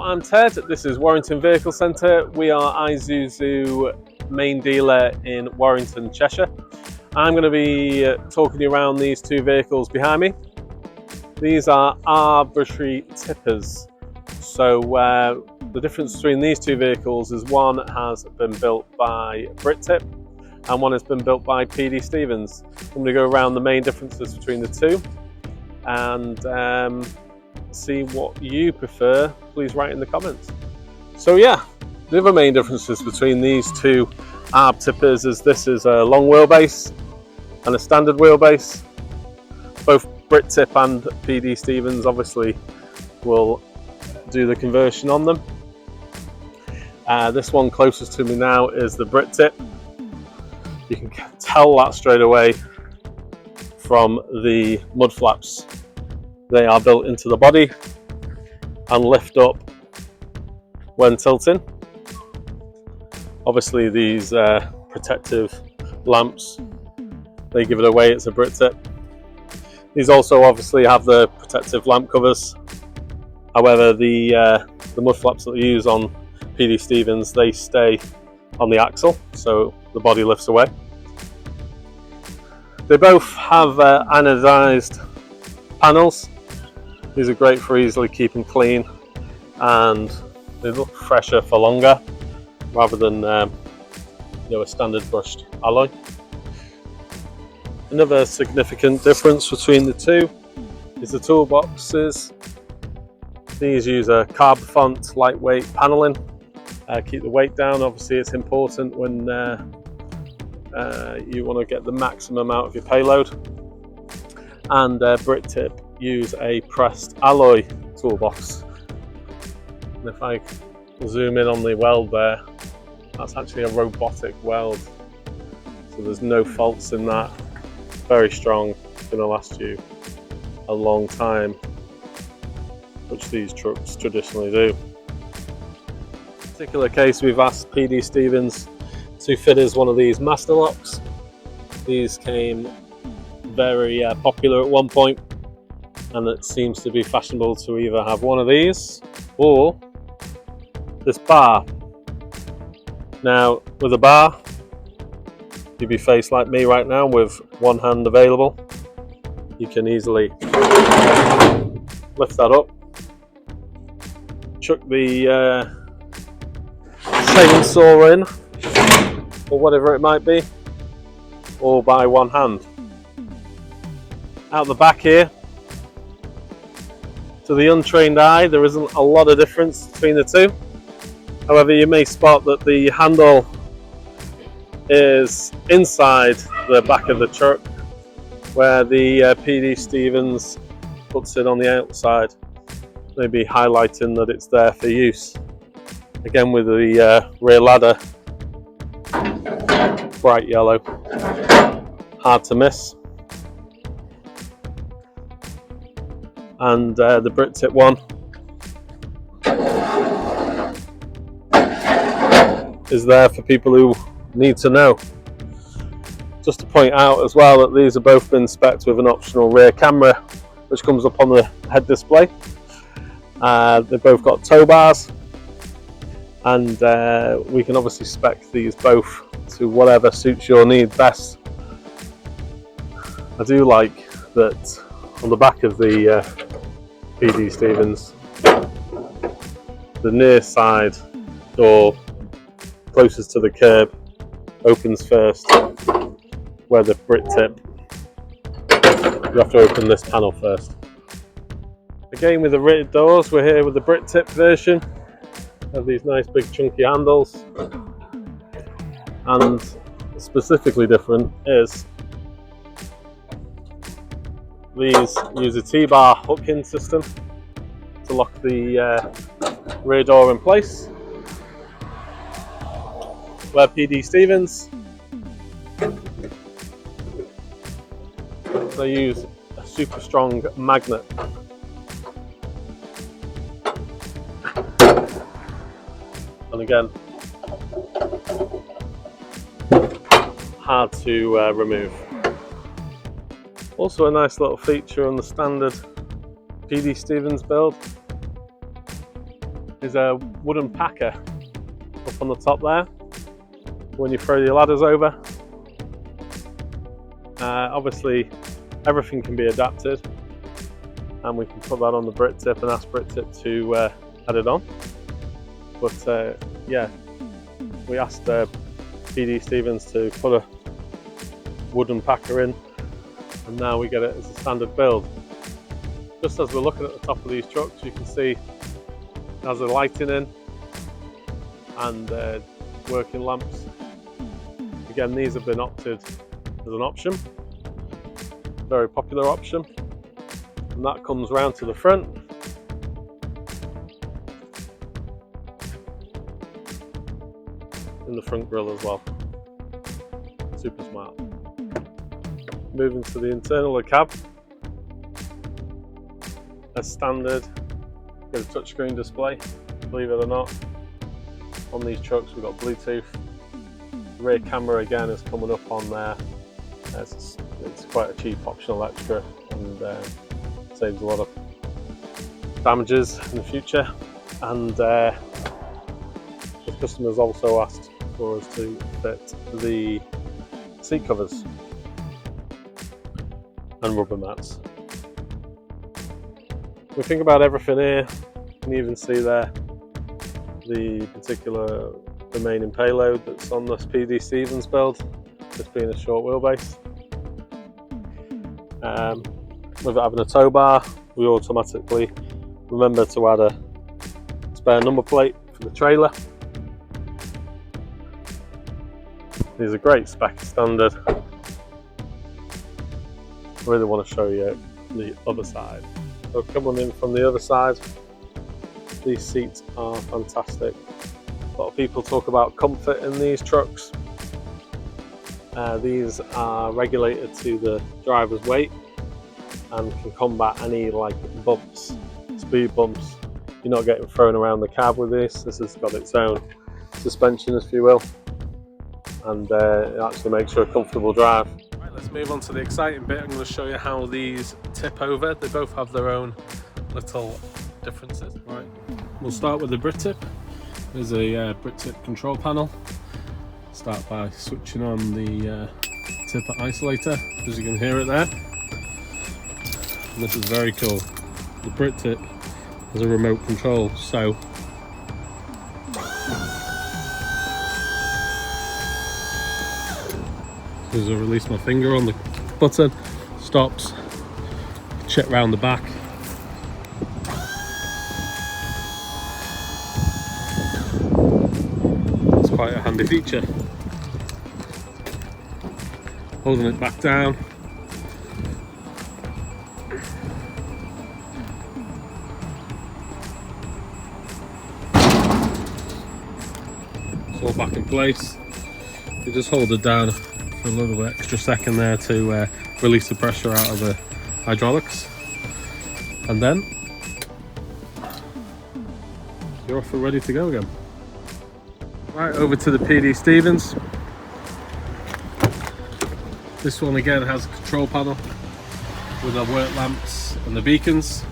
Hello, I'm Ted. This is Warrington Vehicle Centre. We are Isuzu main dealer in Warrington, Cheshire. I'm going to be talking you around these two vehicles behind me. These are ARB Brit-Tippers. So the difference between these two vehicles is one has been built by Brit-Tipp and one has been built by PD Stevens. I'm going to go around the main differences between the two and see what you prefer. Please write in the comments. So yeah, the other main differences between these two ARB tippers is this is a long wheelbase and a standard wheelbase. Both Brit-Tipp and PD Stevens obviously will do the conversion on them. This one closest to me now is the Brit-Tipp. You can tell that straight away from the mud flaps. They are built into the body and lift up when tilting. Obviously these protective lamps, they give it away, it's a Brit-Tipp. These also obviously have the protective lamp covers. However, the mud flaps that they use on PD Stevens, they stay on the axle, so the body lifts away. They both have anodized panels. These are great for easily keeping clean, and they look fresher for longer rather than a standard brushed alloy. Another significant difference between the two is the toolboxes. These use a carb font, lightweight paneling, keep the weight down. Obviously it's important when you want to get the maximum out of your payload. And Brit-Tipp use a pressed alloy toolbox. And if I zoom in on the weld there, that's actually a robotic weld. So there's no faults in that. Very strong, going to last you a long time, which these trucks traditionally do. In this particular case, we've asked PD Stevens to fit us one of these master locks. These came very popular at one point, and it seems to be fashionable to either have one of these or this bar. Now with a bar, you'd be faced like me right now with one hand available. You can easily lift that up, chuck the chainsaw in or whatever it might be, all by one hand. Out the back here, to the untrained eye, there isn't a lot of difference between the two. However, you may spot that the handle is inside the back of the truck, where the PD Stevens puts it on the outside, maybe highlighting that it's there for use. Again, with the rear ladder, bright yellow, hard to miss. And the Brit-Tipp one is there for people who need to know. Just to point out as well that these have both been spec'd with an optional rear camera which comes up on the head display. They've both got tow bars, and we can obviously spec these both to whatever suits your need best. I do like that on the back of the PD Stevens, the near side door closest to the curb opens first, where the Brit-Tipp, you have to open this panel first. Again, with the rear doors, we're here with the Brit-Tipp version. Have these nice big chunky handles, and specifically different is these use a T-bar hook-in system to lock the rear door in place, where PD Stevens, they use a super strong magnet. And again, hard to remove. Also a nice little feature on the standard PD Stevens build is a wooden packer up on the top there when you throw your ladders over. Obviously everything can be adapted, and we can put that on the Brit-Tipp and ask Brit-Tipp to add it on. But yeah, we asked PD Stevens to put a wooden packer in, and now we get it as a standard build. Just as we're looking at the top of these trucks, you can see it has a lighting in and working lamps. Again, these have been opted as an option, very popular option, and that comes round to the front. In the front grille as well. Super smart. Moving to the internal of the cab. As standard, get a touchscreen display, believe it or not. On these trucks we've got Bluetooth. The rear camera again is coming up on there. It's quite a cheap optional extra, and saves a lot of damages in the future. And the customers also asked for us to fit the seat covers and rubber mats. We think about everything here. You can even see there the particular remaining payload that's on this PD Stevens build, this being a short wheelbase. With it having a tow bar, we automatically remember to add a spare number plate for the trailer. These are great spec standard. I really want to show you the other side. So coming in from the other side, these seats are fantastic. A lot of people talk about comfort in these trucks. These are regulated to the driver's weight and can combat any bumps, speed bumps. You're not getting thrown around the cab with this. This has got its own suspension, if you will, and it actually makes for a comfortable drive. Right, let's move on to the exciting bit. I'm going to show you how these tip over. They both have their own little differences. Right, we'll start with the Brit-Tipp. There's a Brit-Tipp control panel. Start by switching on the tipper isolator, as you can hear it there. And this is very cool. The Brit-Tipp has a remote control, so as I release my finger on the button, stops, check round the back. It's quite a handy feature. Holding it back down. It's all back in place. You just hold it down for a little bit extra second there to release the pressure out of the hydraulics, and then you're off and ready to go again. Right, over to the PD Stevens. This one again has a control panel with our work lamps and the beacons.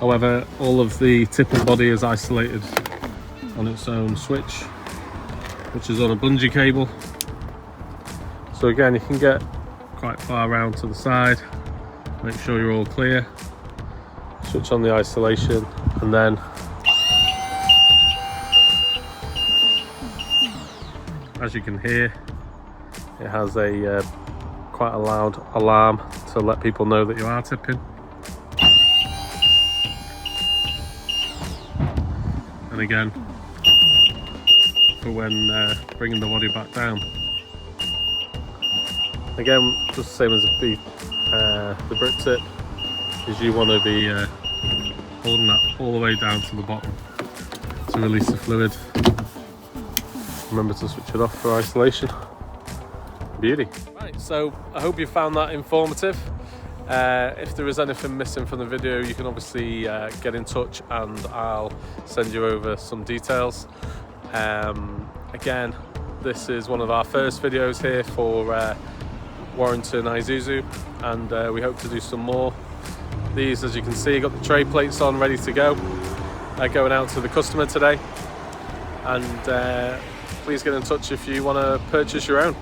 However, all of the tipping body is isolated on its own switch, which is on a bungee cable. So again, you can get quite far around to the side, make sure you're all clear, switch on the isolation, and then as you can hear, it has a quite a loud alarm to let people know that you are tipping. And again, for when bringing the body back down. Again, just the same as the Brit-Tipp, is you want to be holding that all the way down to the bottom to release the fluid. Remember to switch it off for isolation. Beauty. Right, so I hope you found that informative. If there is anything missing from the video, you can obviously get in touch and I'll send you over some details. Again, this is one of our first videos here for Warrington Isuzu, and we hope to do some more. These, as you can see, got the tray plates on ready to go. going out to the customer today, and please get in touch if you want to purchase your own.